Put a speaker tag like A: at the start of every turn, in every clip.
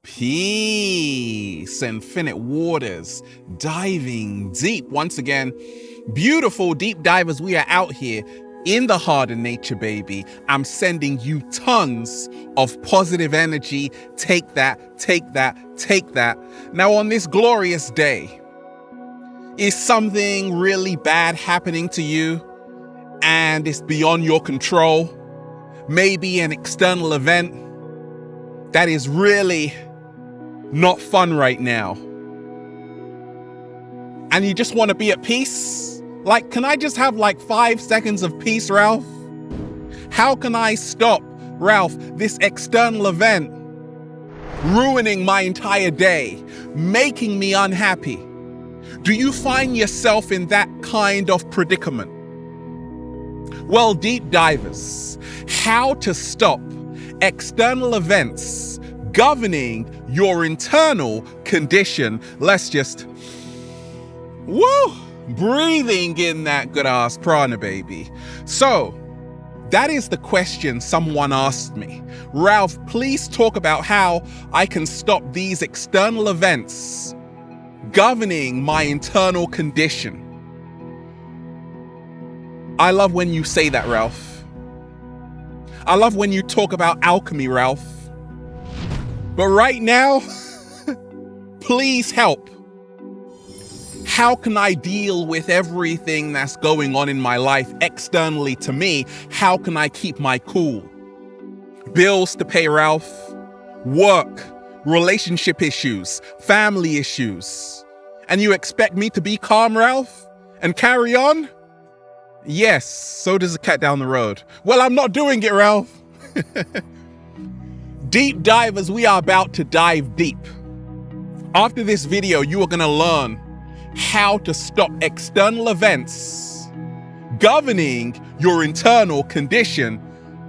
A: Peace, infinite waters, diving deep. Once again, beautiful deep divers, we are out here in the heart of nature, baby. I'm sending you tons of positive energy. Take that, take that, take that. Now, on this glorious day, is something really bad happening to you and it's beyond your control? Maybe an external event that is really not fun right now, and you just want to be at peace? Like, can I just have like 5 seconds of peace, Ralph? How can I stop, Ralph, this external event ruining my entire day, making me unhappy? Do you find yourself in that kind of predicament? Well, deep divers, how to stop external events governing your internal condition. Let's just, breathing in that good ass prana, baby. So that is the question someone asked me. Ralph, please talk about how I can stop these external events governing my internal condition. I love when you say that, Ralph. I love when you talk about alchemy, Ralph. But right now, please help. How can I deal with everything that's going on in my life externally to me? How can I keep my cool? Bills to pay, Ralph. Work, relationship issues, family issues. And you expect me to be calm, Ralph? And carry on? Yes, so does the cat down the road. Well, I'm not doing it, Ralph. Deep divers, we are about to dive deep. After this video, you are going to learn how to stop external events governing your internal condition.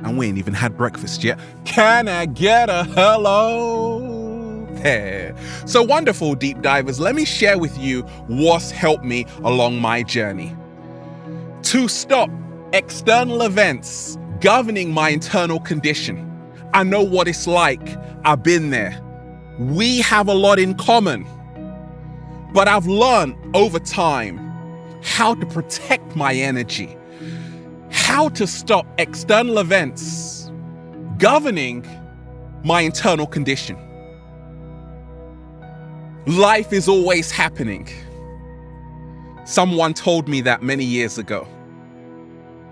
A: And we ain't even had breakfast yet. Can I get a hello there? So wonderful, deep divers, let me share with you what's helped me along my journey. To stop external events governing my internal condition. I know what it's like. I've been there. We have a lot in common. But I've learned over time how to protect my energy, how to stop external events governing my internal condition. Life is always happening. Someone told me that many years ago.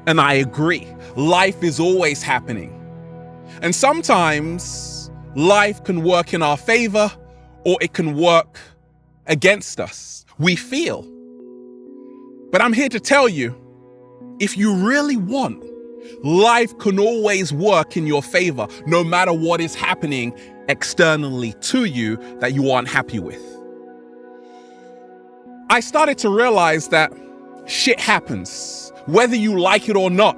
A: And I agree. Life is always happening. And sometimes life can work in our favor or it can work against us. We feel. But I'm here to tell you, if you really want, life can always work in your favor, no matter what is happening externally to you that you aren't happy with. I started to realize that shit happens, whether you like it or not.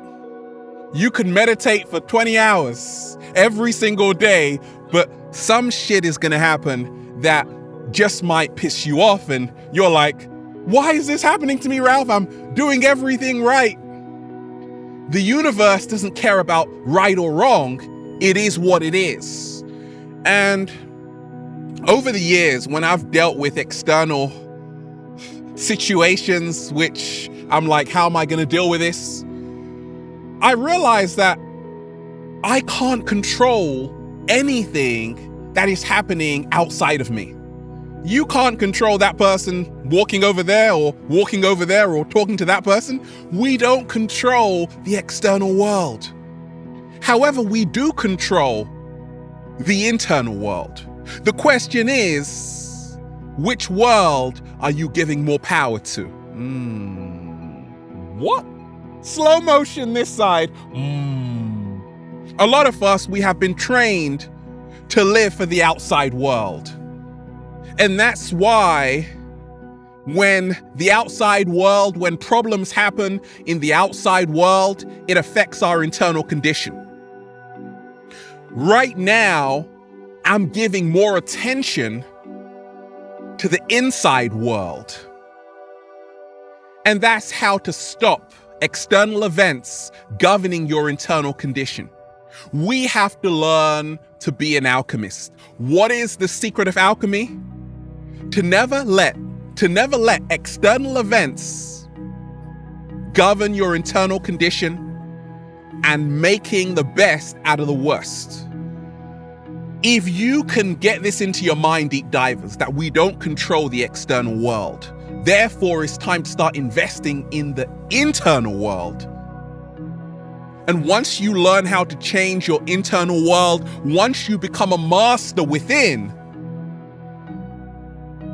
A: You can meditate for 20 hours every single day, but some shit is gonna happen that just might piss you off and you're like, why is this happening to me, Ralph? I'm doing everything right. The universe doesn't care about right or wrong. It is what it is. And over the years, when I've dealt with external situations, which I'm like, how am I gonna deal with this? I realized that I can't control anything that is happening outside of me. You can't control that person walking over there or walking over there or talking to that person. We don't control the external world. However, we do control the internal world. The question is, which world are you giving more power to? What? Slow motion this side. A lot of us, we have been trained to live for the outside world. And that's why when the outside world, when problems happen in the outside world, it affects our internal condition. Right now, I'm giving more attention to the inside world. And that's how to stop external events governing your internal condition. We have to learn to be an alchemist. What is the secret of alchemy? To never let external events govern your internal condition and making the best out of the worst. If you can get this into your mind, deep divers, that we don't control the external world, therefore it's time to start investing in the internal world. And once you learn how to change your internal world, once you become a master within,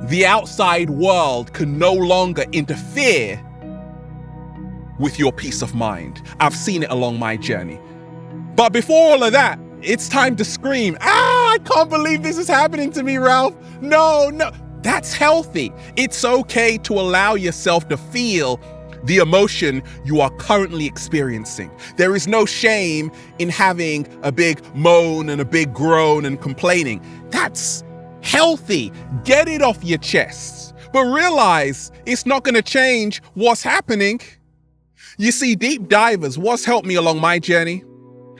A: the outside world can no longer interfere with your peace of mind. I've seen it along my journey. But before all of that, it's time to scream, I can't believe this is happening to me, Ralph. No. That's healthy. It's okay to allow yourself to feel the emotion you are currently experiencing. There is no shame in having a big moan and a big groan and complaining. That's healthy. Get it off your chest. But realize it's not going to change what's happening. You see, deep divers, what's helped me along my journey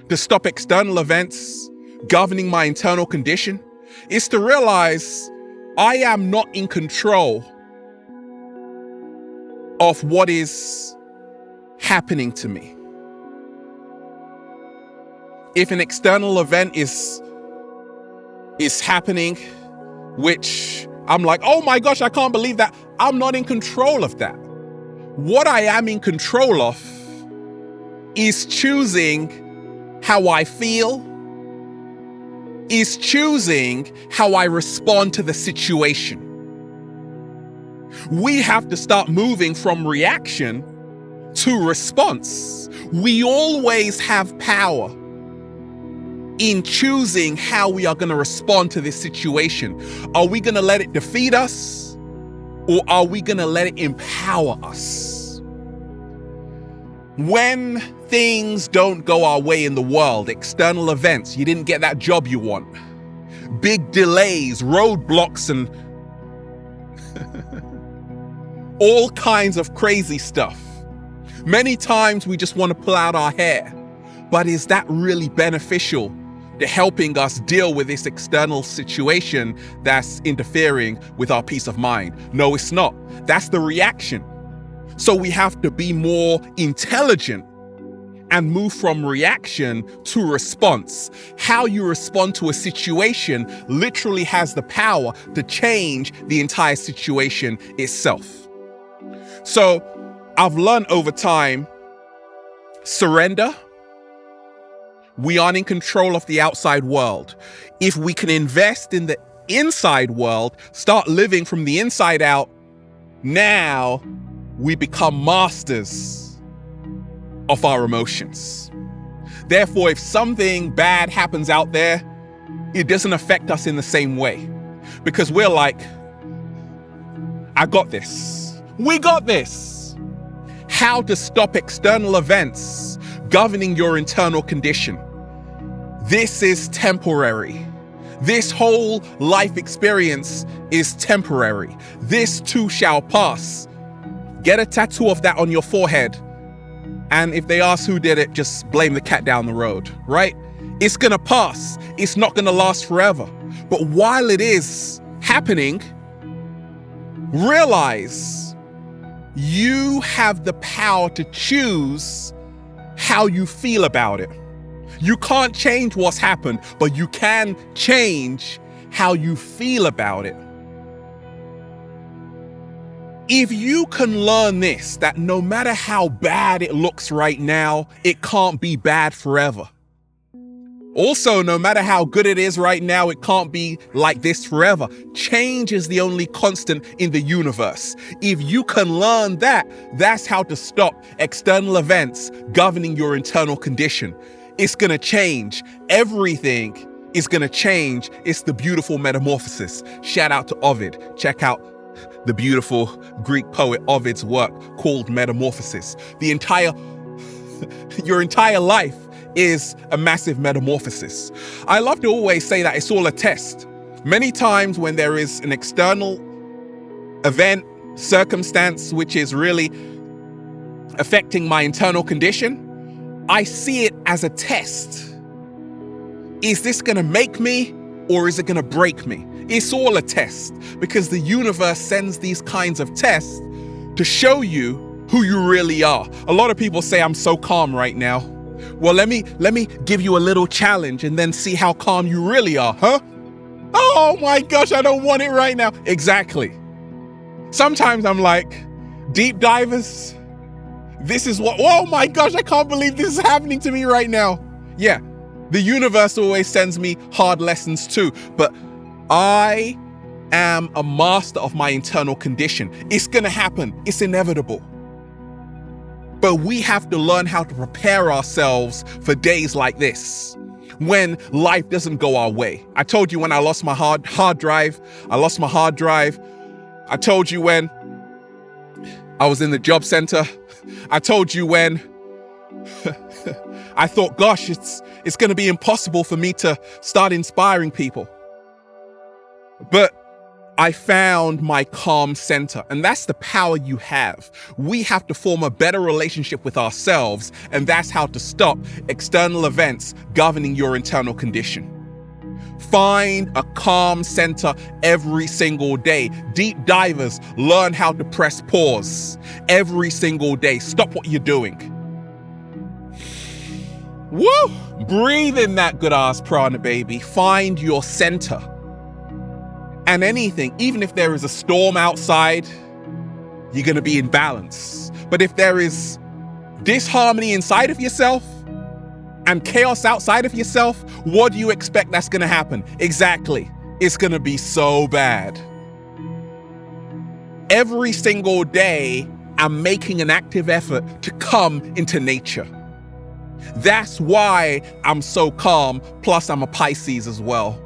A: to stop external events governing my internal condition is to realize I am not in control of what is happening to me. If an external event is happening, which I'm like, oh my gosh, I can't believe that, I'm not in control of that. What I am in control of is choosing how I feel, is choosing how I respond to the situation. We have to start moving from reaction to response. We always have power in choosing how we are going to respond to this situation. Are we going to let it defeat us, or are we going to let it empower us? When things don't go our way in the world, external events, you didn't get that job you want, big delays, roadblocks, and all kinds of crazy stuff. Many times we just want to pull out our hair, but is that really beneficial to helping us deal with this external situation that's interfering with our peace of mind? No, it's not. That's the reaction. So we have to be more intelligent and move from reaction to response. How you respond to a situation literally has the power to change the entire situation itself. So I've learned over time, surrender. We aren't in control of the outside world. If we can invest in the inside world, start living from the inside out, now we become masters of our emotions. Therefore, if something bad happens out there, it doesn't affect us in the same way, because we're like, I got this. We got this. How to stop external events governing your internal condition. This is temporary. This whole life experience is temporary. This too shall pass. Get a tattoo of that on your forehead. And if they ask who did it, just blame the cat down the road, right? It's gonna pass. It's not gonna last forever. But while it is happening, realize you have the power to choose how you feel about it. You can't change what's happened, but you can change how you feel about it. If you can learn this, that no matter how bad it looks right now, it can't be bad forever. Also, no matter how good it is right now, it can't be like this forever. Change is the only constant in the universe. If you can learn that, that's how to stop external events governing your internal condition. It's going to change. Everything is going to change. It's the beautiful metamorphosis. Shout out to Ovid. Check out the beautiful Greek poet Ovid's work called Metamorphosis. Your entire life is a massive metamorphosis. I love to always say that it's all a test. Many times when there is an external event, circumstance, which is really affecting my internal condition, I see it as a test Is this going to make me or is it going to break me? It's all a test, because the universe sends these kinds of tests to show you who you really are. A lot of people say, I'm so calm right now. Well, let me give you a little challenge and then see how calm you really are, huh? Oh my gosh, I don't want it right now. Exactly. Sometimes I'm like, deep divers, this is what, oh my gosh, I can't believe this is happening to me right now. Yeah, the universe always sends me hard lessons too, but I am a master of my internal condition. It's gonna happen, it's inevitable. But we have to learn how to prepare ourselves for days like this, when life doesn't go our way. I told you when I lost my hard drive. I told you when I was in the job center. I told you when I thought, gosh, it's going to be impossible for me to start inspiring people. But I found my calm center, and that's the power you have. We have to form a better relationship with ourselves, and that's how to stop external events governing your internal condition. Find a calm center every single day. Deep divers learn how to press pause every single day. Stop what you're doing. Woo! Breathe in that good ass prana, baby. Find your center. And anything, even if there is a storm outside, you're going to be in balance. But if there is disharmony inside of yourself and chaos outside of yourself, what do you expect that's going to happen? Exactly. It's going to be so bad. Every single day, I'm making an active effort to come into nature. That's why I'm so calm. Plus, I'm a Pisces as well.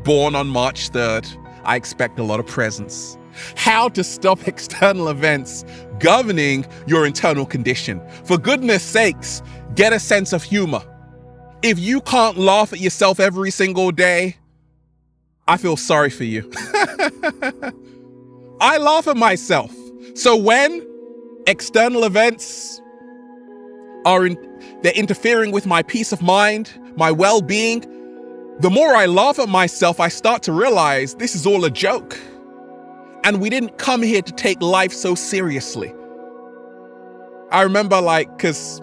A: Born on March 3rd, I expect a lot of presents. How to stop external events governing your internal condition. For goodness sakes, get a sense of humor. If you can't laugh at yourself every single day, I feel sorry for you. I laugh at myself. So when external events they're interfering with my peace of mind, my well-being, the more I laugh at myself, I start to realize this is all a joke. And we didn't come here to take life so seriously. I remember because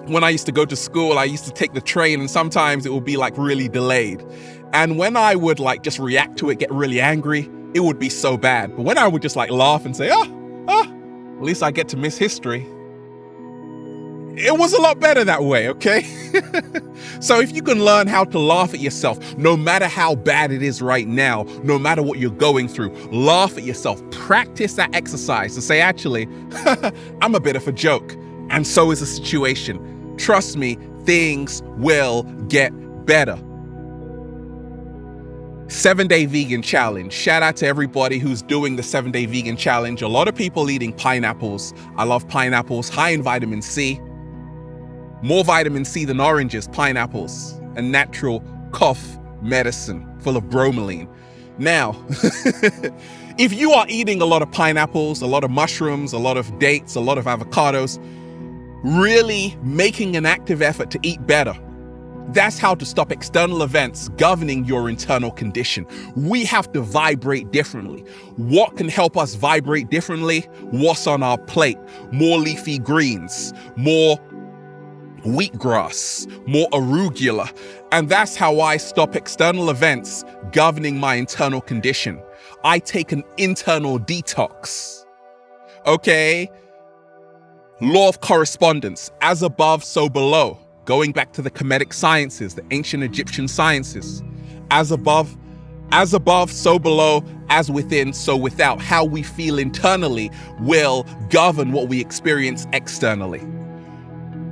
A: when I used to go to school, I used to take the train and sometimes it would be really delayed. And when I would just react to it, get really angry, it would be so bad. But when I would just laugh and say, at least I get to miss history. It was a lot better that way, okay? So if you can learn how to laugh at yourself, no matter how bad it is right now, no matter what you're going through, laugh at yourself. Practice that exercise to say, actually, I'm a bit of a joke. And so is the situation. Trust me, things will get better. 7-day vegan challenge. Shout out to everybody who's doing the 7-day vegan challenge. A lot of people eating pineapples. I love pineapples, high in vitamin C. More vitamin C than oranges, pineapples, a natural cough medicine full of bromelain. Now, if you are eating a lot of pineapples, a lot of mushrooms, a lot of dates, a lot of avocados, really making an active effort to eat better, that's how to stop external events governing your internal condition. We have to vibrate differently. What can help us vibrate differently? What's on our plate? More leafy greens, more wheatgrass, more arugula. And that's how I stop external events governing my internal condition. I take an internal detox. Okay? Law of correspondence, as above, so below. Going back to the Kemetic sciences, the ancient Egyptian sciences. As above, so below, as within, so without. How we feel internally will govern what we experience externally.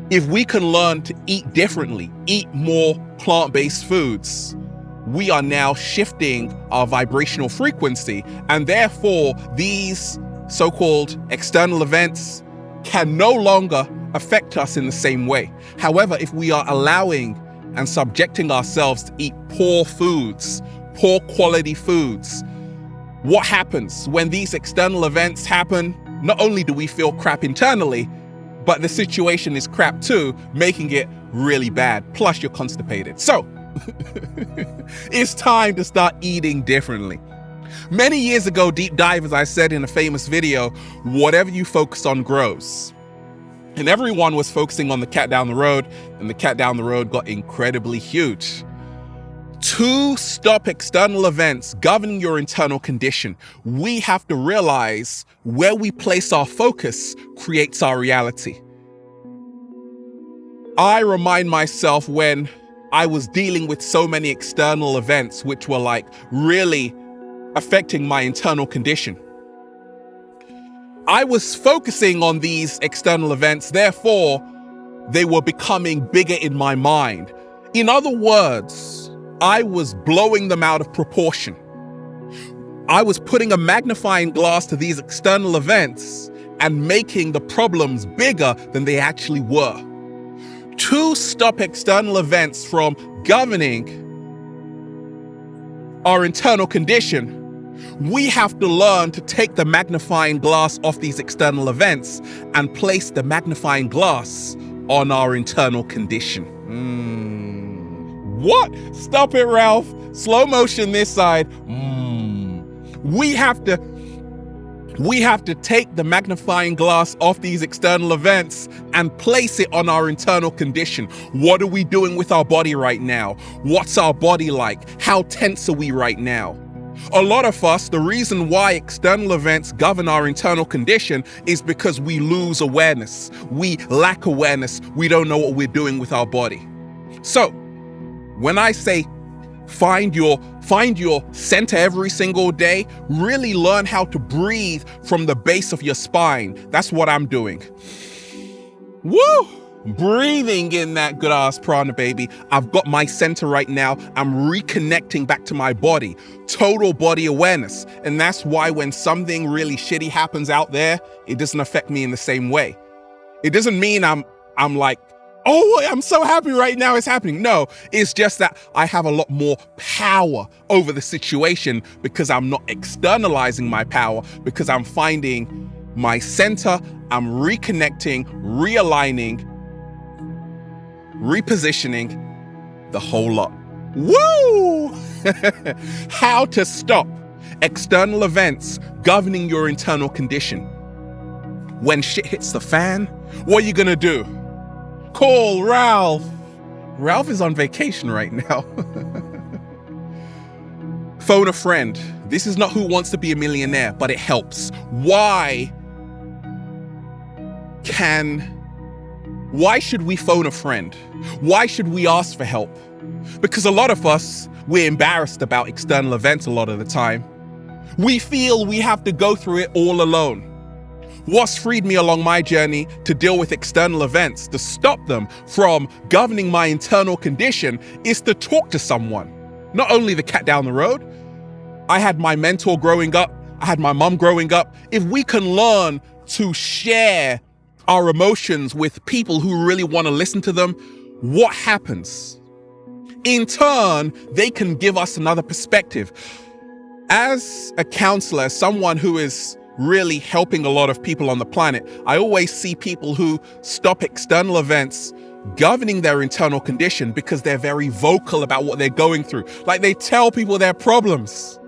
A: If we can learn to eat differently, eat more plant-based foods, we are now shifting our vibrational frequency, and therefore these so-called external events can no longer affect us in the same way. However, if we are allowing and subjecting ourselves to eat poor foods, poor quality foods, what happens when these external events happen? Not only do we feel crap internally, but the situation is crap too, making it really bad. Plus you're constipated. So It's time to start eating differently. Many years ago, deep dive, as I said in a famous video, whatever you focus on grows. And everyone was focusing on the cat down the road, and the cat down the road got incredibly huge. To stop external events governing your internal condition, we have to realize where we place our focus creates our reality. I remind myself when I was dealing with so many external events which were like really affecting my internal condition. I was focusing on these external events, therefore, they were becoming bigger in my mind. In other words, I was blowing them out of proportion. I was putting a magnifying glass to these external events and making the problems bigger than they actually were. To stop external events from governing our internal condition, we have to learn to take the magnifying glass off these external events and place the magnifying glass on our internal condition. What? Stop it, Ralph. Slow motion this side. We have to take the magnifying glass off these external events and place it on our internal condition. What are we doing with our body right now? What's our body like? How tense are we right now? A lot of us, the reason why external events govern our internal condition is because we lose awareness. We lack awareness. We don't know what we're doing with our body. So, when I say find your center every single day, really learn how to breathe from the base of your spine. That's what I'm doing. Woo! Breathing in that good ass prana, baby. I've got my center right now. I'm reconnecting back to my body. Total body awareness. And that's why when something really shitty happens out there, it doesn't affect me in the same way. It doesn't mean I'm like, oh, I'm so happy right now it's happening. No, it's just that I have a lot more power over the situation because I'm not externalizing my power, because I'm finding my center, I'm reconnecting, realigning, repositioning, the whole lot. Woo! How to stop external events governing your internal condition. When shit hits the fan, what are you gonna do? Call Ralph. Ralph is on vacation right now. Phone a friend. This is not Who Wants to Be a Millionaire, but it helps. Why should we phone a friend? Why should we ask for help? Because a lot of us, we're embarrassed about external events a lot of the time. We feel we have to go through it all alone. What's freed me along my journey to deal with external events, to stop them from governing my internal condition, is to talk to someone. Not only the cat down the road. I had my mentor growing up. I had my mom growing up. If we can learn to share our emotions with people who really want to listen to them, what happens? In turn, they can give us another perspective. As a counselor, someone who is really helping a lot of people on the planet, I always see people who stop external events governing their internal condition because they're very vocal about what they're going through. Like they tell people their problems.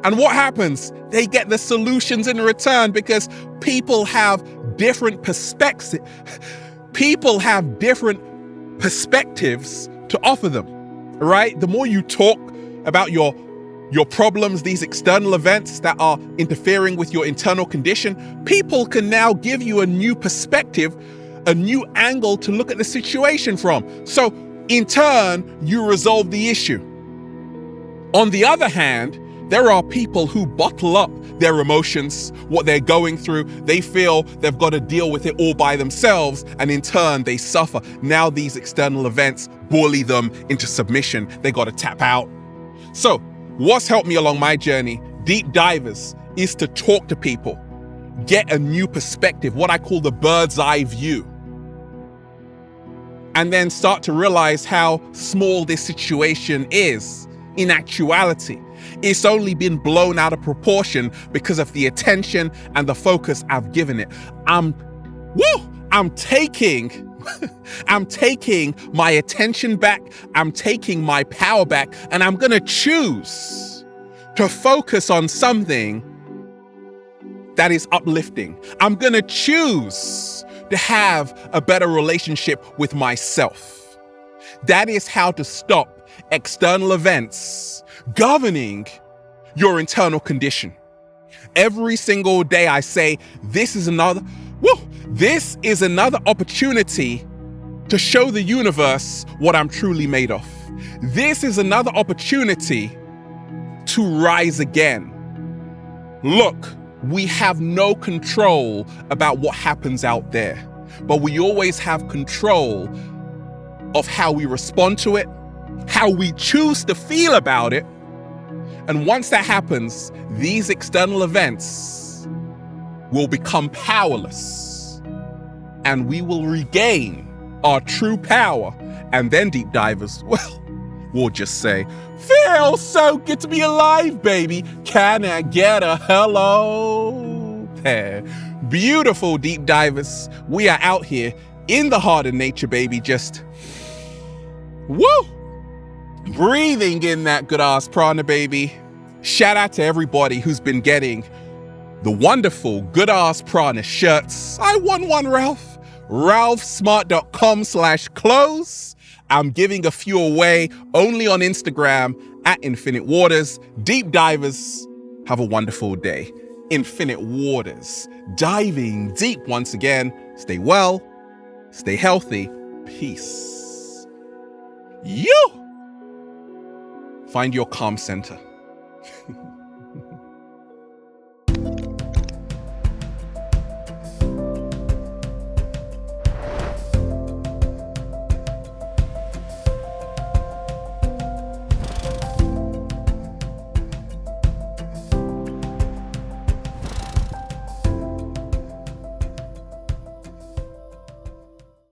A: And what happens? They get the solutions in return because people have different perspectives. People have different perspectives to offer them, right? The more you talk about your problems, these external events that are interfering with your internal condition, people can now give you a new perspective, a new angle to look at the situation from. So in turn, you resolve the issue. On the other hand, there are people who bottle up their emotions, what they're going through. They feel they've got to deal with it all by themselves, and in turn, they suffer. Now these external events bully them into submission. They got to tap out. So what's helped me along my journey, deep divers, is to talk to people, get a new perspective, what I call the bird's eye view, and then start to realize how small this situation is. In actuality, it's only been blown out of proportion because of the attention and the focus I've given it. I'm taking I'm taking my attention back. I'm taking my power back, and I'm going to choose to focus on something that is uplifting. I'm going to choose to have a better relationship with myself. That is how to stop external events governing your internal condition. Every single day I say, this is another opportunity to show the universe what I'm truly made of. This is another opportunity to rise again. Look, we have no control about what happens out there, but we always have control of how we respond to it, how we choose to feel about it. And once that happens, these external events will become powerless, and we will regain our true power. And then deep divers, well, we'll just say, feels so good to be alive, baby. Can I get a hello there? Beautiful deep divers. We are out here in the heart of nature, baby. Just, breathing in that good ass prana, baby. Shout out to everybody who's been getting the wonderful good ass prana shirts. I won one, Ralph. ralphsmart.com/clothes. I'm giving a few away only on Instagram at Infinite Waters. Deep divers, have a wonderful day. Infinite Waters, diving deep once again. Stay well, stay healthy. Peace. You find your calm center.